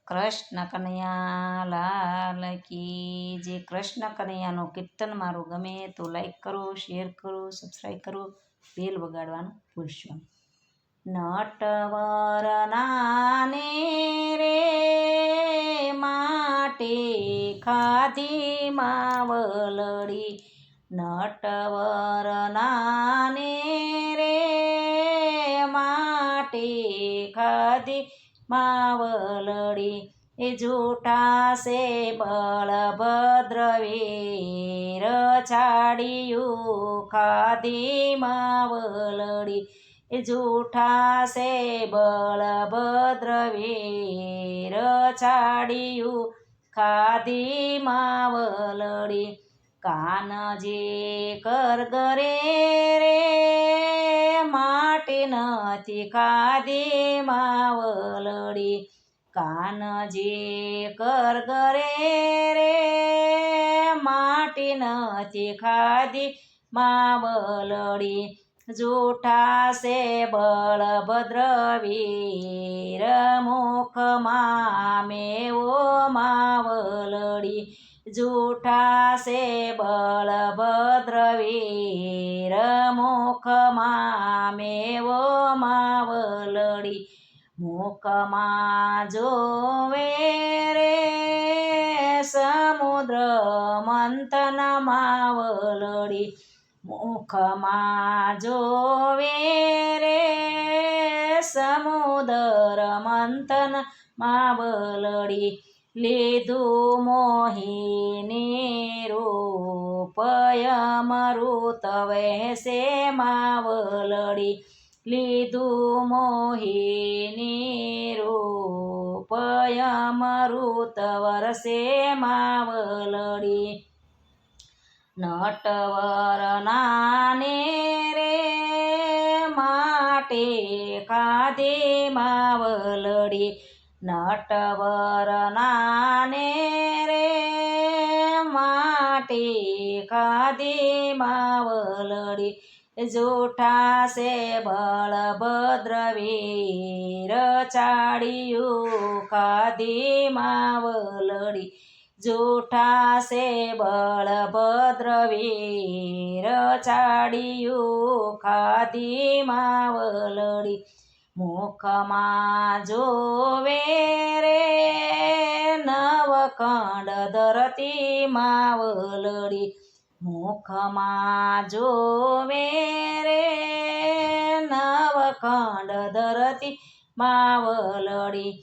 કૃષ્ણ કનૈયા લાલ કી જે કૃષ્ણ કનૈયાનું કીર્તન મારું ગમે તો લાઈક કરો, શેર કરો, સબસ્ક્રાઈબ કરો, બેલ વગાડવાનું ભૂલશો. નટવર નાને રે માટે ખાધી માવલડી, નટવર નાને રે માટે ખાધી માવલડી. એ જૂઠા સે બળભદ્ર વીર છાડિયું ખાધી માવલડી. એ જૂઠા સે બળભદ્ર વીર છાડિયું ખાધી માવલડી. કાનજી કરગરે રે માટે નથી ખાધી માવલડી. કાનજી કરગરે રે માટે નથી ખાધી માવલડી. જૂઠા સે બળભદ્ર વીર મુખમાં મેવો માવલડી. જૂઠા સે બળભદ્ર વીર મુખમાં મેવો માવલડી. મુખમાં જોવે રે સમુદ્ર મંથન માવલડી. મુખમાં જોવે રે સમુદ્ર મંથન માવલડી. લીધું મોહિની રૂપ અમૃત વહેશે માવલડી. લીધું મોહિની રૂપ અમૃત વરસે માવલડી. નટવર નાને રે માટે ખાધી માવલડી. નટવર નાને રે માટે ખાધી માવલડી. જૂઠા સે બળભદ્ર વીર છાડિયું ખાધી માવલડી. જૂઠા સે બળભદ્ર વીર છાડિયું ખાધી માવલડી. મુખમાં જોવે રે નવખંડ ધરતી માવલડી. મુખમાં જોવે રે નવખંડ ધરતી માવલડી.